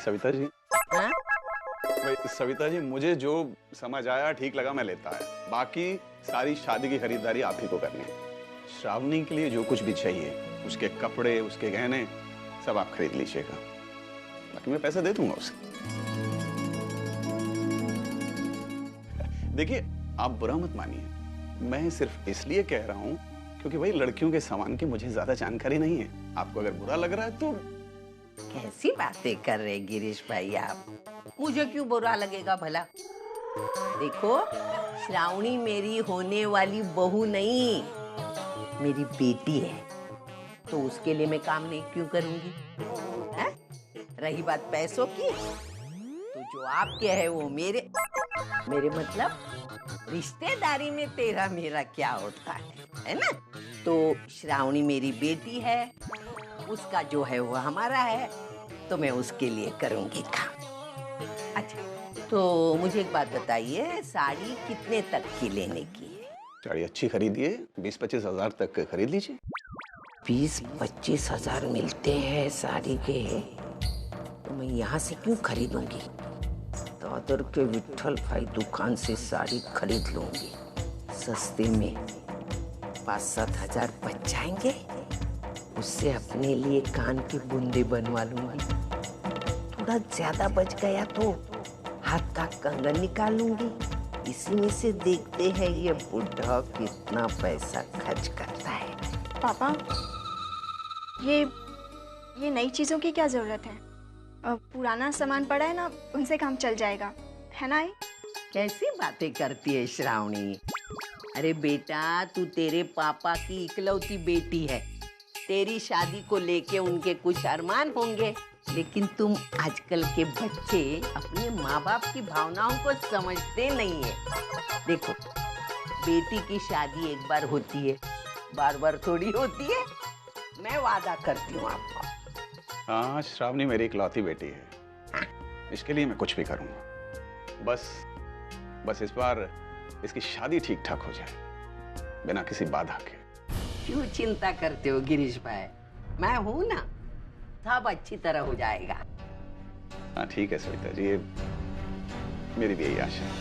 सविता जी। हाँ? सविता जी, मुझे जो समझ आया ठीक लगा मैं लेता है, बाकी सारी शादी की खरीदारी आप ही को करनी है। श्रावणी के लिए जो कुछ भी चाहिए, उसके कपड़े, उसके गहने, सब आप खरीद लीजिएगा, बाकी मैं पैसे दे दूंगा उसे। देखिए, आप बुरा मत मानिए, मैं सिर्फ इसलिए कह रहा हूं क्योंकि भाई लड़कियों के सामान की मुझे ज्यादा जानकारी नहीं है। आपको अगर बुरा लग रहा है तो। कैसी बातें कर रहे गिरीश भाई आप? मुझे क्यों बुरा लगेगा भला? देखो, श्रावणी मेरी होने वाली बहू नहीं, मेरी बेटी है, तो उसके लिए मैं काम नहीं क्यों करूंगी? है? रही बात पैसों की, तो जो आपके है वो मेरे मतलब रिश्तेदारी में तेरा मेरा क्या होता है ना? तो श्रावणी मेरी बेटी है, उसका जो है वो हमारा है, तो मैं उसके लिए करूंगी काम। अच्छा, तो मुझे एक बात बताइए, साड़ी कितने तक की लेने की है? साड़ी अच्छी खरीदिए, 20-25 हजार तक खरीद लीजिए। 20-25 हजार मिलते हैं साड़ी के, तो मैं यहाँ से क्यों खरीदूंगी? दादर के विट्ठल भाई दुकान से साड़ी खरीद लूंगी, सस्ते में 5-7 हजार बच जाएंगे, उससे अपने लिए कान की बूंदे बनवा लूंगी। थोड़ा ज्यादा बच गया तो हाथ का कंगन निकाल लूंगी। इसी में से देखते हैं ये बुढ़ा कितना पैसा खर्च करता है। पापा, ये नई चीजों की क्या जरूरत है? पुराना सामान पड़ा है ना, उनसे काम चल जाएगा, है ना? कैसी बातें करती है श्रावणी? अरे बेटा, तू तेरे पापा की इकलौती बेटी है, तेरी शादी को लेके उनके कुछ अरमान होंगे, लेकिन तुम आजकल के बच्चे अपने माँ बाप की भावनाओं को समझते नहीं है। देखो, बेटी की शादी एक बार होती है, बार बार थोड़ी होती है। मैं वादा करती हूँ आपको। हाँ, श्रावणी मेरी इकलौती बेटी है, इसके लिए मैं कुछ भी करूंगा। बस इस बार इसकी शादी ठीक ठाक हो जाए, बिना किसी बाधा के। क्यों चिंता करते हो गिरीश भाई? मैं हूं ना, सब अच्छी तरह हो जाएगा। हाँ ठीक है सविता जी, ये मेरी भी यही आशा है।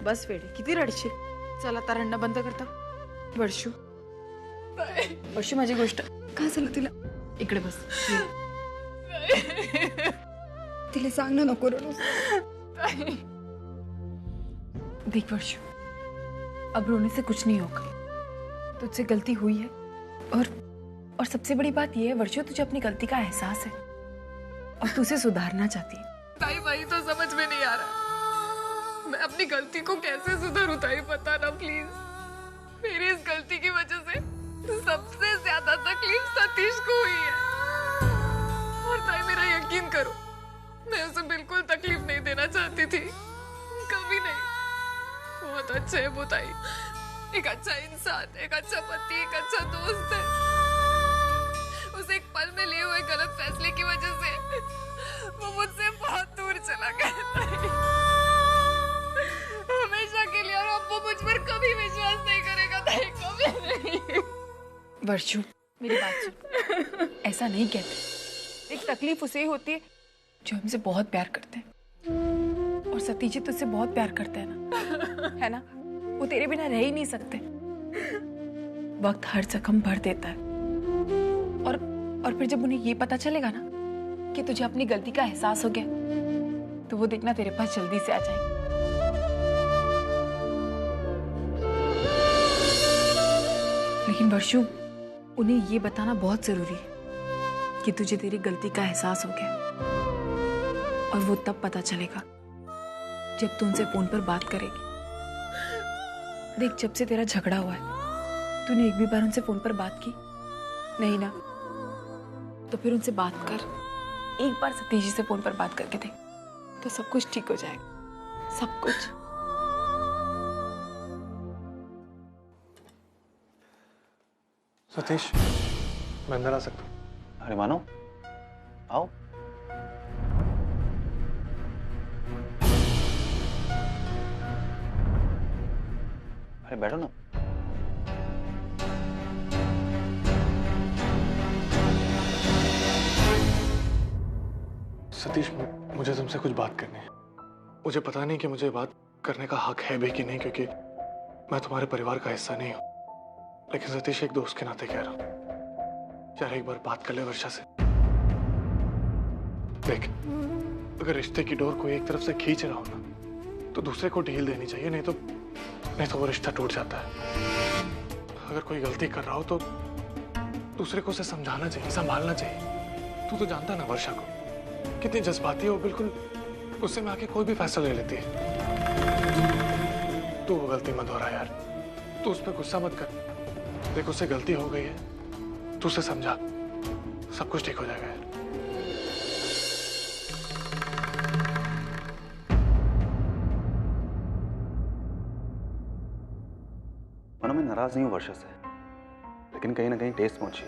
बस वेडे, किती रडशील? चल आता रडणं बंद करता. वर्षू, वर्षू माझी गोष्ट काय झालं तिला? इकडे बस. तिला सांग ना, नको रडू. देख वर्षू, अब रोने से कुछ नहीं होगा, तुझसे गलती हुई है, और सबसे बड़ी बात यह है वर्षू, तुझे अपनी गलती का एहसास है और तू उसे सुधारना चाहती है। ताई, वही तो समझ में नहीं आ रहा, मैं अपनी गलती को कैसे सुधारूं ताई, पता ना प्लीज। मेरी इस गलती की वजह से सबसे ज्यादा तकलीफ सतीश को हुई है, और ताई मेरा यकीन करो, मैं उसे बिल्कुल तकलीफ नहीं देना चाहती थी, कभी नहीं। बहुत अच्छे है वो ताई, एक अच्छा इंसान, एक अच्छा पति, एक अच्छा दोस्त है। उसे एक पल में लिए हुए गलत फैसले की वजह से वो मुझसे बहुत दूर चला गया ताई, हमेशा के लिए, और अब वो मुझ पर कभी विश्वास नहीं करेगा ताई, कभी नहीं। वर्षू, मेरी बात सुन, ऐसा नहीं कहते। एक तकलीफ उसे होती है जो हमसे बहुत प्यार करते हैं, और सतीश जी तुझसे बहुत प्यार करते हैं ना, है ना? वो तेरे बिना रह ही नहीं सकते। वक्त हर जख्म भर देता है, और फिर जब उन्हें ये पता चलेगा ना कि तुझे अपनी गलती का एहसास हो गया, तो वो देखना तेरे पास जल्दी से आ जाएंगे। लेकिन वर्षु, उन्हें ये बताना बहुत जरूरी है कि तुझे तेरी गलती का एहसास हो गया, और वो तब पता चलेगा जब तू उनसे फोन पर बात करेगी। देख, जब से तेरा झगड़ा हुआ है तूने एक भी बार उनसे फोन पर बात की नहीं ना? तो फिर उनसे बात कर, एक बार सतीश जी से फोन पर बात करके देख, तो सब कुछ ठीक हो जाएगा, सब कुछ। सतीश, मैं अंदर आ सकता हूँ? अरे मानो, आओ। अरे बैठो ना। सतीश, मुझे तुमसे कुछ बात करनी है। मुझे पता नहीं कि मुझे बात करने का हक है भी कि नहीं, क्योंकि मैं तुम्हारे परिवार का हिस्सा नहीं हूँ। लेकिन सतीश, एक दोस्त के नाते कह रहा हूँ, यार एक बार बात कर ले वर्षा से। देख, अगर रिश्ते की डोर कोई एक तरफ से खींच रहा हो ना, तो दूसरे को ढील देनी चाहिए, नहीं तो वो रिश्ता टूट जाता है। अगर कोई गलती कर रहा हो तो दूसरे को उसे समझाना चाहिए, संभालना चाहिए। तू तो जानता ना वर्षा को, कितनी जज्बाती हो, बिल्कुल गुस्से में आके कोई भी फैसला ले लेती है। तू वो गलती मत दोहरा यार, तू उस पर गुस्सा मत कर। देख, उससे गलती हो गई है, तू उसे समझा, सब कुछ ठीक हो जाएगा यार। मानो, मैं नाराज नहीं हूँ वर्षा से, लेकिन कहीं ना कहीं टेस्ट पहुंची।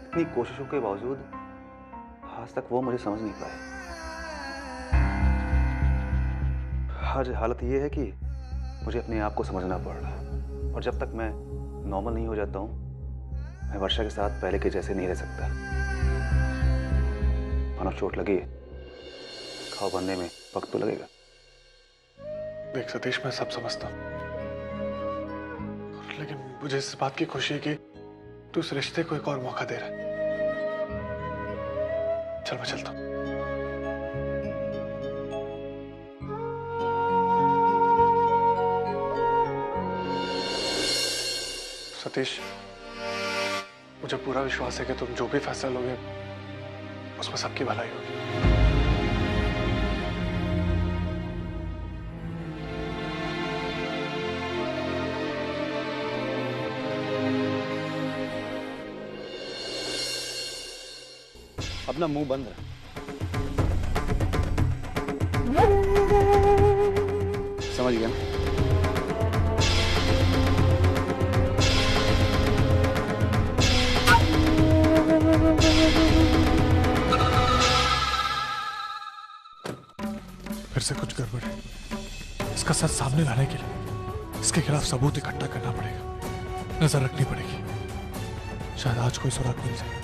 इतनी कोशिशों के बावजूद आज तक वो मुझे समझ नहीं पाए। आज हालत ये है कि मुझे अपने आप को समझना पड़ रहा है, और जब तक मैं नॉर्मल नहीं हो जाता हूँ, मैं वर्षा के साथ पहले के जैसे नहीं रह सकता। मानो चोट लगी है, घाव बनने में वक्त तो लगेगा। देख सतीश, मैं सब समझता हूँ, लेकिन मुझे इस बात की खुशी है कि तू इस रिश्ते को एक और मौका दे रहा है। चल, मैं चलता हूँ। सतीश, मुझे पूरा विश्वास है कि तुम जो भी फैसला लोगे उसमें सबकी भलाई होगी। अपना मुंह बंद रख। समझ गया ना? फिर से कुछ गड़बड़ है। इसका सच सामने लाने के लिए इसके खिलाफ सबूत इकट्ठा करना पड़ेगा, नजर रखनी पड़ेगी। शायद आज कोई सुराग मिल जाए।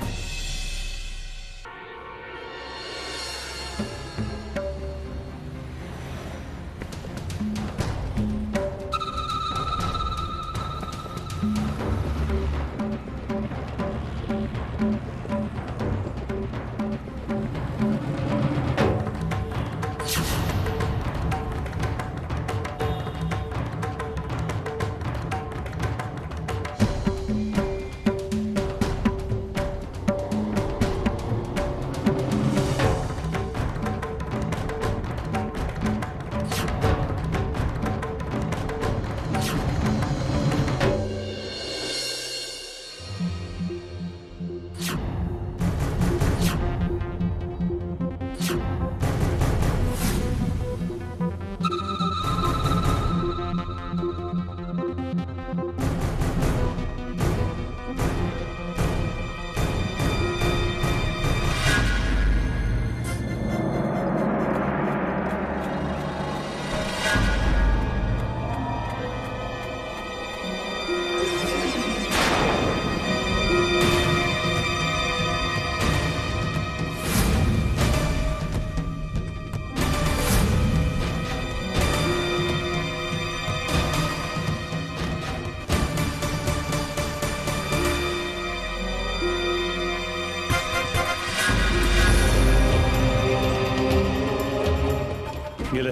ये ले,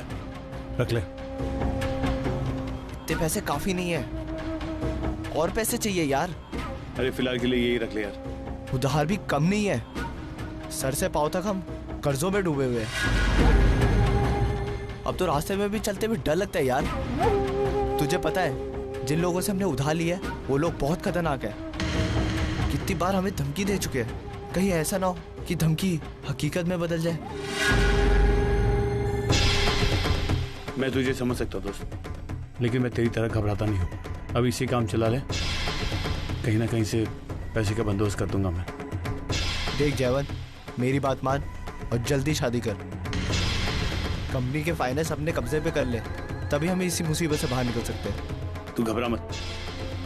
रख ले। इतने पैसे काफी नहीं है, और पैसे चाहिए यार। अरे फिलहाल के लिए यही रख ले यार। उधार भी कम नहीं है, सर से पाँव तक हम कर्जों में डूबे हुए हैं। अब तो रास्ते में भी चलते हुए डर लगता है यार। तुझे पता है जिन लोगों से हमने उधार लिया है वो लोग बहुत खतरनाक है। कितनी बार हमें धमकी दे चुके हैं, कहीं ऐसा ना हो कि धमकी हकीकत में बदल जाए। मैं तुझे समझ सकता दोस्त, लेकिन मैं तेरी तरह घबराता नहीं हूँ। अब इसी काम चला ले, कहीं ना कहीं से पैसे का बंदोबस्त कर दूंगा मैं। देख जयवंत, मेरी बात मान और जल्दी शादी कर। कंपनी के फाइनेंस अपने कब्जे पे कर ले, तभी हम इसी मुसीबत से बाहर निकल सकते हैं। तू घबरा मत,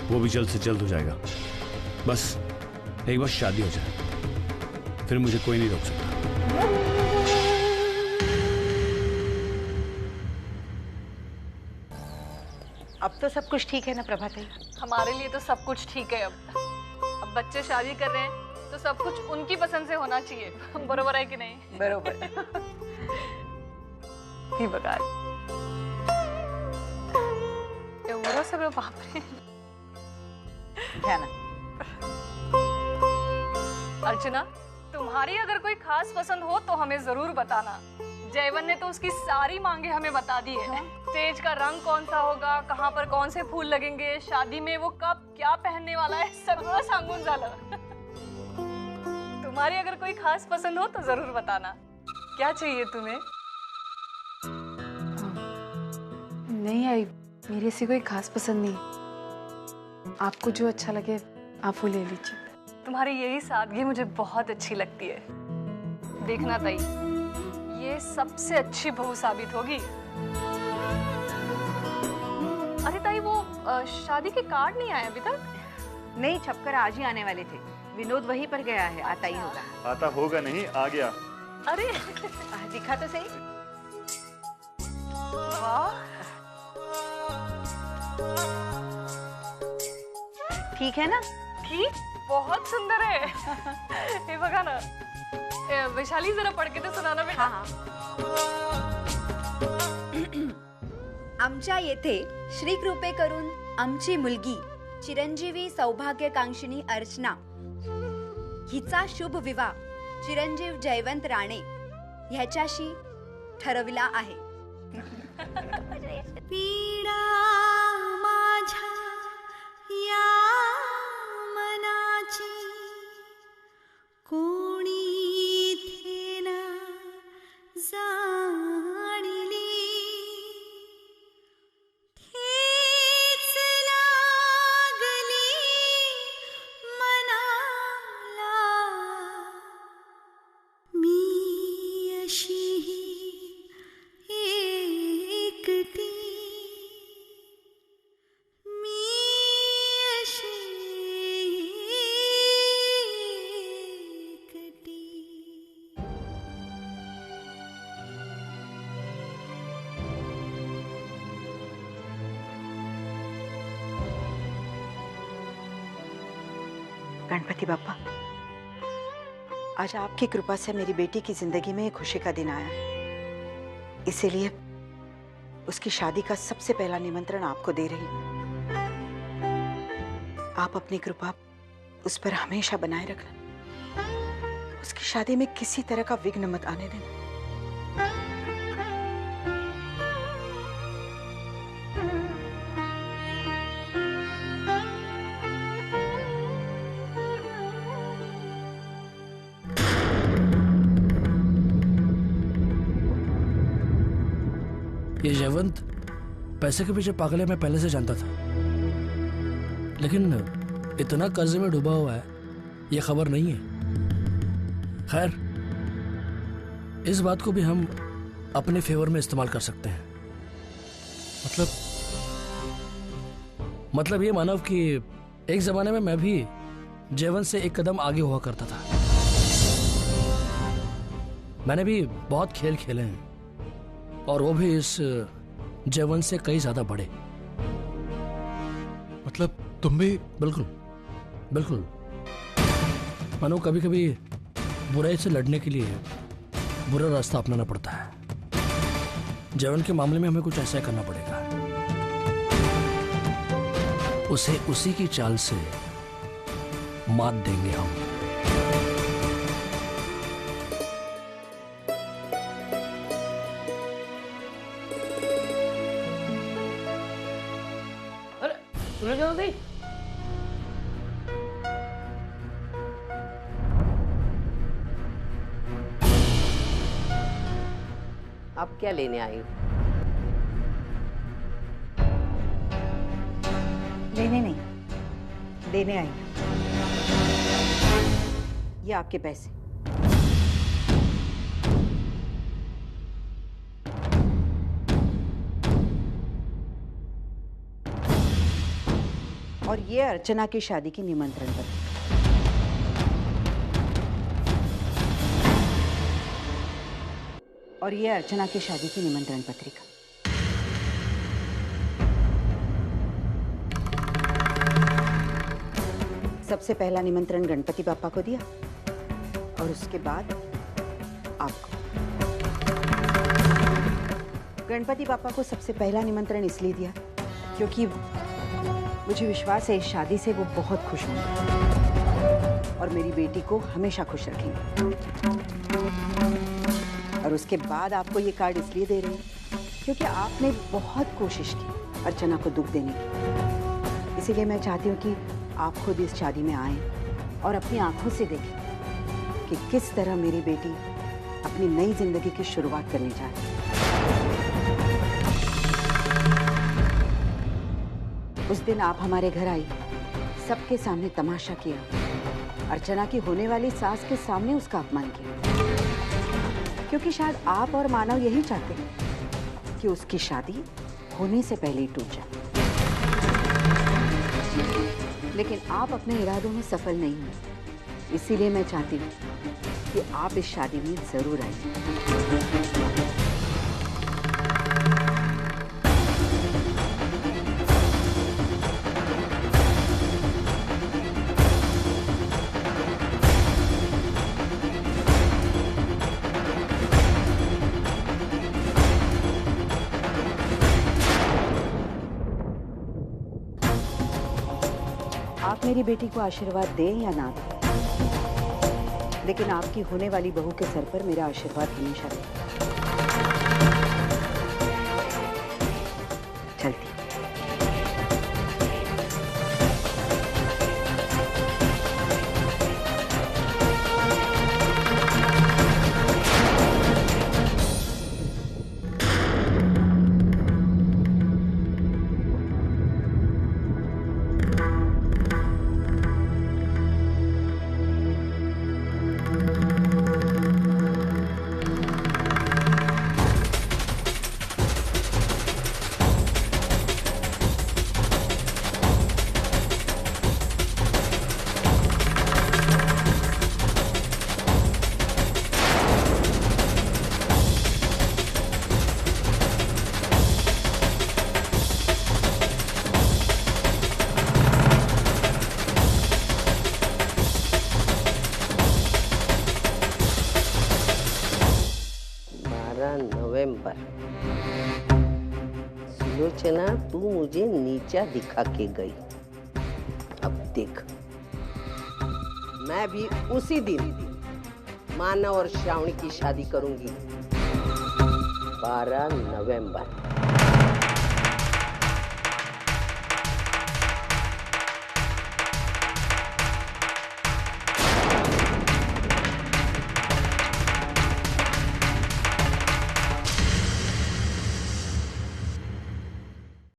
वो भी जल्द से जल्द हो जाएगा। बस एक बार शादी हो जाए, फिर मुझे कोई नहीं रोक सकता। अब तो सब कुछ ठीक है ना प्रभाते? हमारे लिए तो सब कुछ ठीक है। अब बच्चे शादी कर रहे हैं तो सब कुछ उनकी पसंद से होना चाहिए। बरोबर है कि नहीं? बरोबर। ही बघा एवढं सगळं बापरे। है ना? अर्चना, तुम्हारी अगर कोई खास पसंद हो तो हमें जरूर बताना। जयवन ने तो उसकी सारी मांगे हमें बता दी है। स्टेज का रंग कौन सा होगा, कहाँ पर कौन से फूल लगेंगे, शादी में वो कब क्या पहनने वाला है, सगळं सांगून झालं। तुम्हारी अगर कोई खास पसंद हो तो जरूर बताना। क्या चाहिए तुम्हें? नहीं आई, मेरी ऐसी कोई खास पसंद नहीं। आपको जो अच्छा लगे आप वो ले लीजिए। तुम्हारी यही सादगी मुझे बहुत अच्छी लगती है। देखना ताई, ये सबसे अच्छी बहू साबित होगी। अरे ताई, वो शादी के कार्ड नहीं आए अभी तक? नहीं, छपकर आज ही आने वाले थे। विनोद वहीं पर गया है, आता ही होगा। आता होगा नहीं, आ गया। अरे दिखा तो सही। वाह, ठीक है ना? ठीक, बहुत सुंदर है। हे बघा ना। वैशाली, जरा पढ़ के तो सुनाना बेटा। हाँ आमच्या येथे श्री कृपे करून आमची मुलगी चिरंजीवी सौभाग्यकांक्षिणी अर्चना हिचा शुभ विवाह चिरंजीव जयवंत राणे ह्याच्याशी ठरविला आहे। पीडा माझ्या या मनाची कोणी इथे ना जाणली, ठेच लागली मनाला, मी अशी एकटी, मी अशी एकटी। गणपति बाप्पा, आज आपकी कृपा से मेरी बेटी की जिंदगी में एक खुशी का दिन आया, इसीलिए उसकी शादी का सबसे पहला निमंत्रण आपको दे रही हूं। आप अपनी कृपा उस पर हमेशा बनाए रखना। उसकी शादी में किसी तरह का विघ्न मत आने देना। ये जयवंत पैसे के पीछे पागल है, मैं पहले से जानता था, लेकिन इतना कर्जे में डूबा हुआ है ये खबर नहीं है। खैर, इस बात को भी हम अपने फेवर में इस्तेमाल कर सकते हैं। मतलब ये मानव कि एक जमाने में मैं भी जयवंत से एक कदम आगे हुआ करता था। मैंने भी बहुत खेल खेले हैं, और वो भी इस जयवंत से कई ज्यादा बड़े। मतलब तुम भी? बिल्कुल बिल्कुल। मानो कभी कभी बुराई से लड़ने के लिए बुरा रास्ता अपनाना पड़ता है। जयवंत के मामले में हमें कुछ ऐसा ही करना पड़ेगा। उसे उसी की चाल से मात देंगे हम। अरे सुनो जल्दी। अब क्या लेने आई हो? लेने नहीं, देने आई। ये आपके पैसे। और ये अर्चना की शादी की निमंत्रण पत्र। और ये अर्चना की शादी की निमंत्रण पत्रिका। सबसे पहला निमंत्रण गणपति बापा को दिया और उसके बाद आपको। गणपति बापा को सबसे पहला निमंत्रण इसलिए दिया क्योंकि मुझे विश्वास है इस शादी से वो बहुत खुश होंगे और मेरी बेटी को हमेशा खुश रखेंगे। और उसके बाद आपको ये कार्ड इसलिए दे रही हूँ क्योंकि आपने बहुत कोशिश की अर्चना को दुख देने की। इसीलिए मैं चाहती हूँ कि आप खुद इस शादी में आएं और अपनी आंखों से देखें कि किस तरह मेरी बेटी अपनी नई जिंदगी की शुरुआत करने जा रही है। उस दिन आप हमारे घर आई, सबके सामने तमाशा किया, अर्चना की होने वाली सास के सामने उसका अपमान किया, क्योंकि शायद आप और मानव यही चाहते हैं कि उसकी शादी होने से पहले ही टूट जाए। लेकिन आप अपने इरादों में सफल नहीं हुए, इसीलिए मैं चाहती हूँ कि आप इस शादी में जरूर आइए। आप मेरी बेटी को आशीर्वाद दें या ना दें, लेकिन आपकी होने वाली बहू के सर पर मेरा आशीर्वाद हमेशा रहे। चलती। नवंबर। सुलोचना, तू मुझे नीचा दिखा के गई। अब देख, मैं भी उसी दिन मानव और श्रावणी की शादी करूंगी। 12 नवंबर।